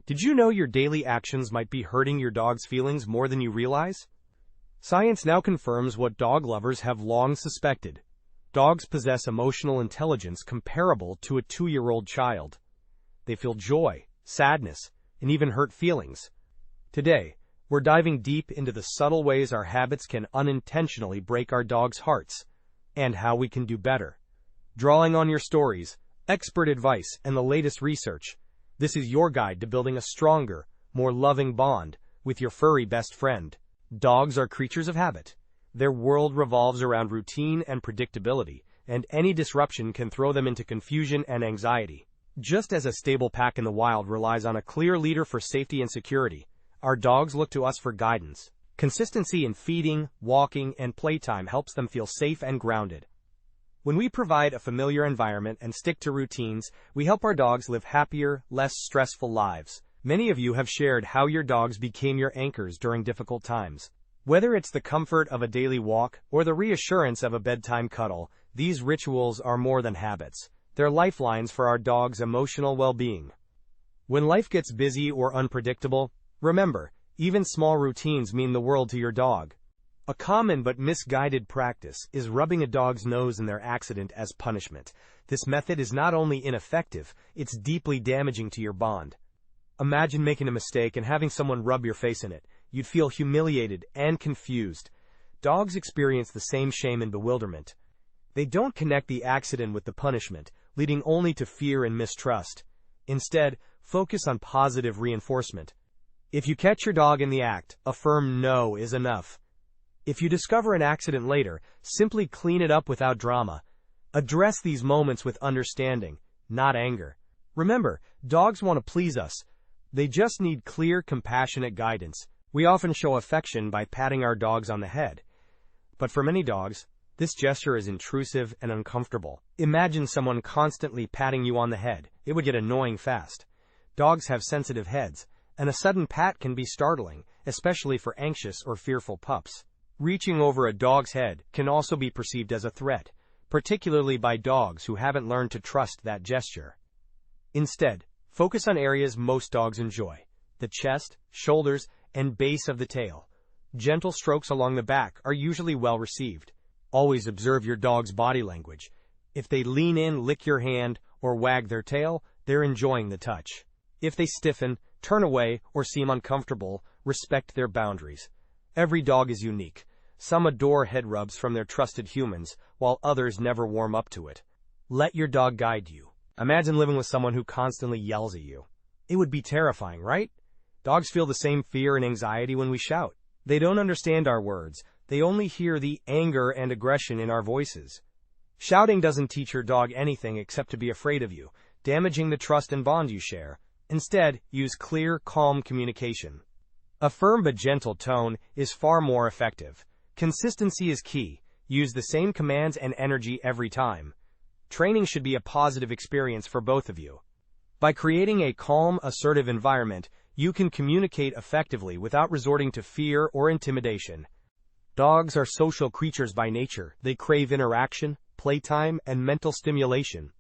Did you know your daily actions might be hurting your dog's feelings more than you realize? Science now confirms what dog lovers have long suspected. Dogs possess emotional intelligence comparable to a 2-year-old child. They feel joy, sadness, and even hurt feelings. Today, we're diving deep into the subtle ways our habits can unintentionally break our dogs' hearts, and how we can do better. Drawing on your stories, expert advice, and the latest research, this is your guide to building a stronger, more loving bond with your furry best friend. Dogs are creatures of habit. Their world revolves around routine and predictability, and any disruption can throw them into confusion and anxiety. Just as a stable pack in the wild relies on a clear leader for safety and security, our dogs look to us for guidance. Consistency in feeding, walking, and playtime helps them feel safe and grounded. When we provide a familiar environment and stick to routines, we help our dogs live happier, less stressful lives. Many of you have shared how your dogs became your anchors during difficult times. Whether it's the comfort of a daily walk or the reassurance of a bedtime cuddle, these rituals are more than habits. They're lifelines for our dogs' emotional well-being. When life gets busy or unpredictable, remember, even small routines mean the world to your dog. A common but misguided practice is rubbing a dog's nose in their accident as punishment. This method is not only ineffective, it's deeply damaging to your bond. Imagine making a mistake and having someone rub your face in it. You'd feel humiliated and confused. Dogs experience the same shame and bewilderment. They don't connect the accident with the punishment, leading only to fear and mistrust. Instead, focus on positive reinforcement. If you catch your dog in the act, a firm no is enough. If you discover an accident later, simply clean it up without drama. Address these moments with understanding, not anger. Remember, dogs want to please us. They just need clear, compassionate guidance. We often show affection by patting our dogs on the head. But for many dogs, this gesture is intrusive and uncomfortable. Imagine someone constantly patting you on the head. It would get annoying fast. Dogs have sensitive heads, and a sudden pat can be startling, especially for anxious or fearful pups. Reaching over a dog's head can also be perceived as a threat, particularly by dogs who haven't learned to trust that gesture. Instead, focus on areas most dogs enjoy: the chest, shoulders, and base of the tail. Gentle strokes along the back are usually well received. Always observe your dog's body language. If they lean in, lick your hand, or wag their tail, they're enjoying the touch. If they stiffen, turn away, or seem uncomfortable, respect their boundaries. Every dog is unique. Some adore head rubs from their trusted humans, while others never warm up to it. Let your dog guide you. Imagine living with someone who constantly yells at you. It would be terrifying, right? Dogs feel the same fear and anxiety when we shout. They don't understand our words. They only hear the anger and aggression in our voices. Shouting doesn't teach your dog anything except to be afraid of you, damaging the trust and bond you share. Instead, use clear, calm communication. A firm but gentle tone is far more effective. Consistency is key. Use the same commands and energy every time. Training should be a positive experience for both of you. By creating a calm, assertive environment, you can communicate effectively without resorting to fear or intimidation. Dogs are social creatures by nature. They crave interaction, playtime, and mental stimulation.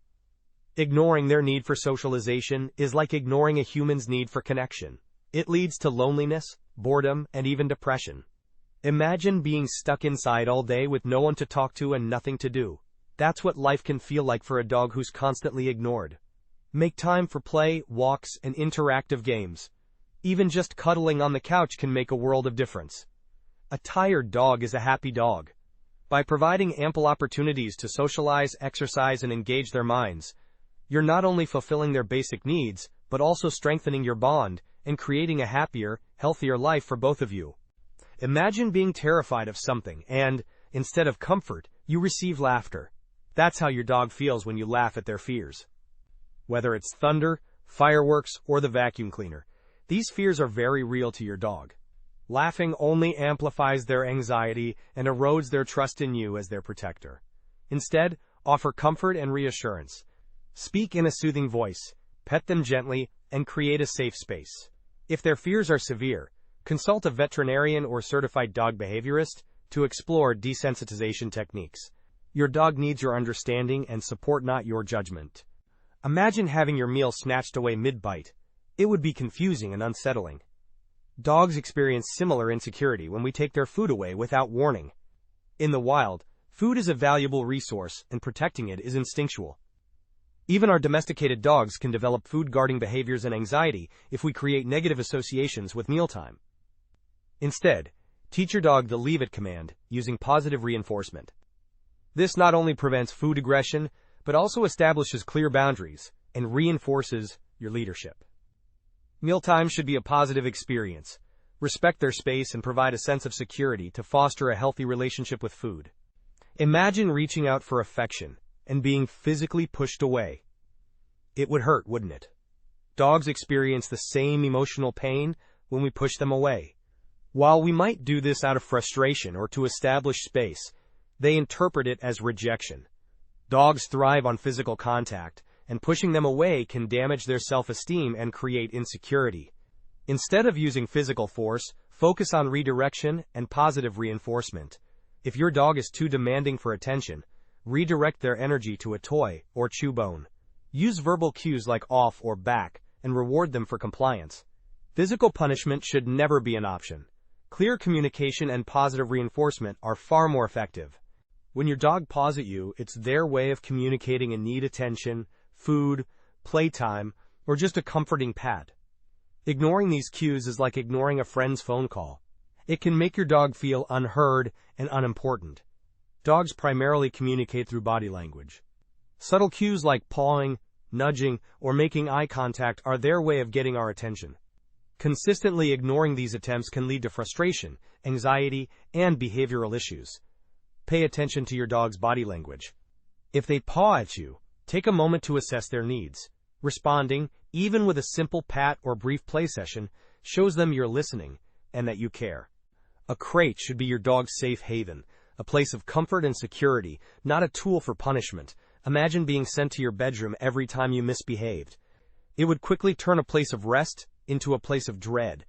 Ignoring their need for socialization is like ignoring a human's need for connection. It leads to loneliness, boredom, and even depression. Imagine being stuck inside all day with no one to talk to and nothing to do. That's what life can feel like for a dog who's constantly ignored. Make time for play, walks, and interactive games. Even just cuddling on the couch can make a world of difference. A tired dog is a happy dog. By providing ample opportunities to socialize, exercise, and engage their minds, you're not only fulfilling their basic needs, but also strengthening your bond and creating a happier, healthier life for both of you. Imagine being terrified of something and, instead of comfort, you receive laughter. That's how your dog feels when you laugh at their fears. Whether it's thunder, fireworks, or the vacuum cleaner, these fears are very real to your dog. Laughing only amplifies their anxiety and erodes their trust in you as their protector. Instead, offer comfort and reassurance. Speak in a soothing voice, pet them gently, and create a safe space. If their fears are severe, consult a veterinarian or certified dog behaviorist to explore desensitization techniques. Your dog needs your understanding and support, not your judgment. Imagine having your meal snatched away mid-bite. It would be confusing and unsettling. Dogs experience similar insecurity when we take their food away without warning. In the wild, food is a valuable resource, and protecting it is instinctual. Even our domesticated dogs can develop food-guarding behaviors and anxiety if we create negative associations with mealtime. Instead, teach your dog the leave it command using positive reinforcement. This not only prevents food aggression, but also establishes clear boundaries and reinforces your leadership. Mealtime should be a positive experience. Respect their space and provide a sense of security to foster a healthy relationship with food. Imagine reaching out for affection and being physically pushed away. It would hurt, wouldn't it? Dogs experience the same emotional pain when we push them away. While we might do this out of frustration or to establish space, they interpret it as rejection. Dogs thrive on physical contact, and pushing them away can damage their self-esteem and create insecurity. Instead of using physical force, focus on redirection and positive reinforcement. If your dog is too demanding for attention, redirect their energy to a toy or chew bone. Use verbal cues like off or back and reward them for compliance. Physical punishment should never be an option. Clear communication and positive reinforcement are far more effective. When your dog paws at you, it's their way of communicating a need: attention, food, playtime, or just a comforting pat. Ignoring these cues is like ignoring a friend's phone call. It can make your dog feel unheard and unimportant. Dogs primarily communicate through body language. Subtle cues like pawing, nudging, or making eye contact are their way of getting our attention. Consistently ignoring these attempts can lead to frustration, anxiety, and behavioral issues. Pay attention to your dog's body language. If they paw at you, take a moment to assess their needs. Responding, even with a simple pat or brief play session, shows them you're listening and that you care. A crate should be your dog's safe haven, a place of comfort and security, not a tool for punishment. Imagine being sent to your bedroom every time you misbehaved. It would quickly turn a place of rest into a place of dread.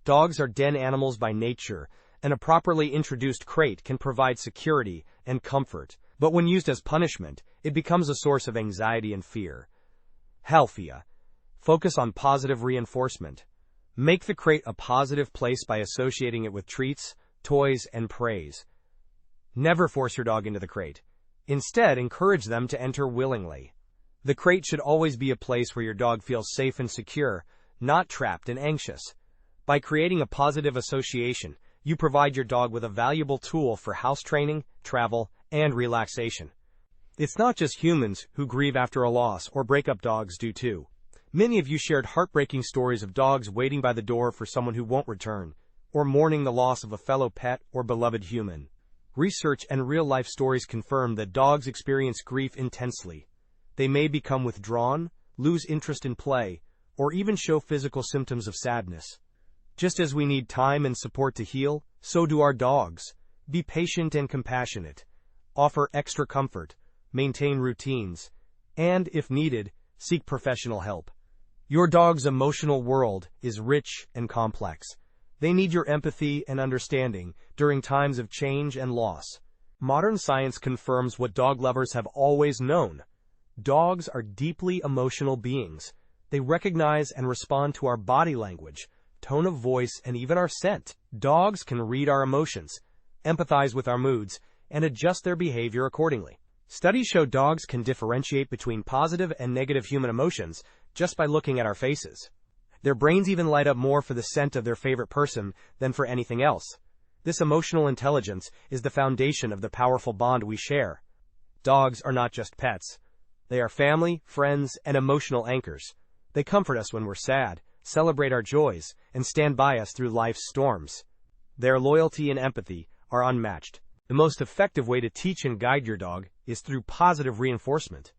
Dogs are den animals by nature, and a properly introduced crate can provide security and comfort. But when used as punishment, it becomes a source of anxiety and fear. Healthia. Focus on positive reinforcement. Make the crate a positive place by associating it with treats, toys, and praise. Never force your dog into the crate. Instead, encourage them to enter willingly. The crate should always be a place where your dog feels safe and secure, not trapped and anxious. By creating a positive association, you provide your dog with a valuable tool for house training, travel, and relaxation. It's not just humans who grieve after a loss or breakup. Dogs do too. Many of you shared heartbreaking stories of dogs waiting by the door for someone who won't return, or mourning the loss of a fellow pet or beloved human. Research and real-life stories confirm that dogs experience grief intensely. They may become withdrawn, lose interest in play, or even show physical symptoms of sadness. Just as we need time and support to heal, so do our dogs. Be patient and compassionate. Offer extra comfort. Maintain routines. And, if needed, seek professional help. Your dog's emotional world is rich and complex. They need your empathy and understanding during times of change and loss. Modern science confirms what dog lovers have always known. Dogs are deeply emotional beings. They recognize and respond to our body language, tone of voice, and even our scent. Dogs can read our emotions, empathize with our moods, and adjust their behavior accordingly. Studies show dogs can differentiate between positive and negative human emotions just by looking at our faces. Their brains even light up more for the scent of their favorite person than for anything else. This emotional intelligence is the foundation of the powerful bond we share. Dogs are not just pets. They are family, friends, and emotional anchors. They comfort us when we're sad, celebrate our joys, and stand by us through life's storms. Their loyalty and empathy are unmatched. The most effective way to teach and guide your dog is through positive reinforcement.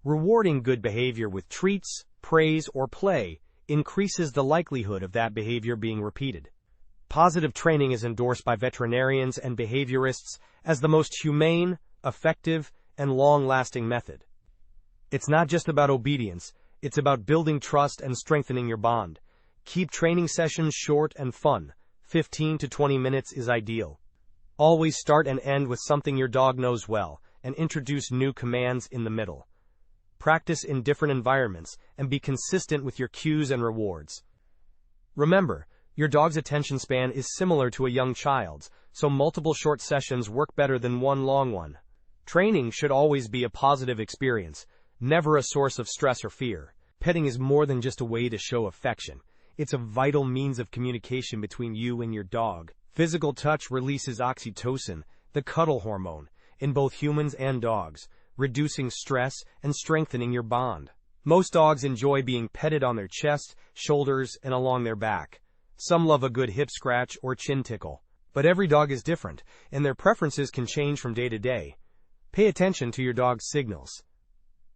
Rewarding good behavior with treats, praise, or play increases the likelihood of that behavior being repeated. Positive training is endorsed by veterinarians and behaviorists as the most humane, effective, and long-lasting method. It's not just about obedience, it's about building trust and strengthening your bond. Keep training sessions short and fun. 15 to 20 minutes is ideal. Always start and end with something your dog knows well, and introduce new commands in the middle. practice in different environments, and be consistent with your cues and rewards. Remember, your dog's attention span is similar to a young child's, so multiple short sessions work better than one long one. Training should always be a positive experience, never a source of stress or fear. Petting is more than just a way to show affection. It's a vital means of communication between you and your dog. Physical touch releases oxytocin, the cuddle hormone, in both humans and dogs, reducing stress and strengthening your bond. Most dogs enjoy being petted on their chest, shoulders, and along their back. Some love a good hip scratch or chin tickle. But every dog is different, and their preferences can change from day to day. Pay attention to your dog's signals.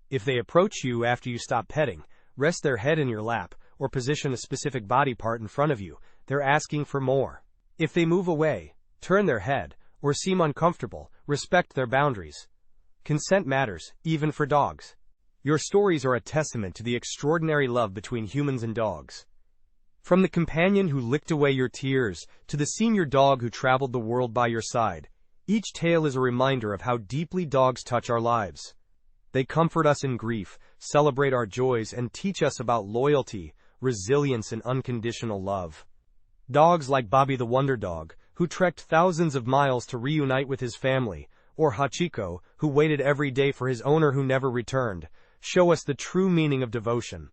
If they approach you after you stop petting, rest their head in your lap, or position a specific body part in front of you, they're asking for more. If they move away, turn their head, or seem uncomfortable, respect their boundaries. Consent matters, even for dogs. Your stories are a testament to the extraordinary love between humans and dogs. From the companion who licked away your tears, to the senior dog who traveled the world by your side, each tale is a reminder of how deeply dogs touch our lives. They comfort us in grief, celebrate our joys, and teach us about loyalty, resilience, and unconditional love. Dogs like Bobby the Wonder Dog, who trekked thousands of miles to reunite with his family, or Hachiko, who waited every day for his owner who never returned, show us the true meaning of devotion.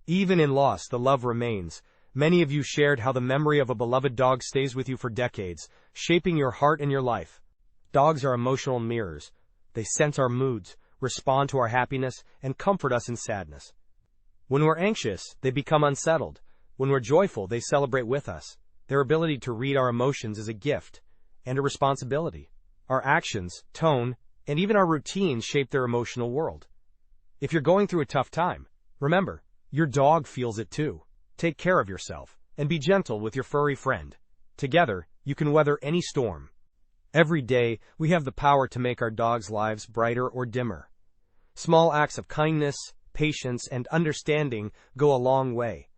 Even in loss, the love remains. Many of you shared how the memory of a beloved dog stays with you for decades, shaping your heart and your life. Dogs are emotional mirrors. They sense our moods, respond to our happiness, and comfort us in sadness. When we're anxious, they become unsettled. When we're joyful, they celebrate with us. Their ability to read our emotions is a gift and a responsibility. Our actions, tone, and even our routines shape their emotional world. If you're going through a tough time, remember, your dog feels it too. Take care of yourself, and be gentle with your furry friend. Together, you can weather any storm. Every day, we have the power to make our dogs' lives brighter or dimmer. Small acts of kindness, patience, and understanding go a long way.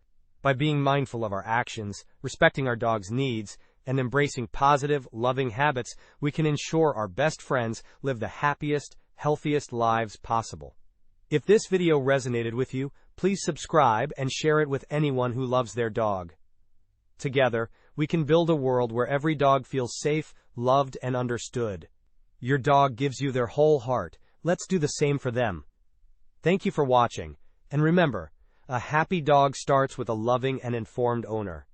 By being mindful of our actions, respecting our dog's needs, and embracing positive, loving habits, we can ensure our best friends live the happiest, healthiest lives possible. If this video resonated with you, please subscribe and share it with anyone who loves their dog. Together, we can build a world where every dog feels safe, loved, and understood. Your dog gives you their whole heart. Let's do the same for them. Thank you for watching, and remember, a happy dog starts with a loving and informed owner.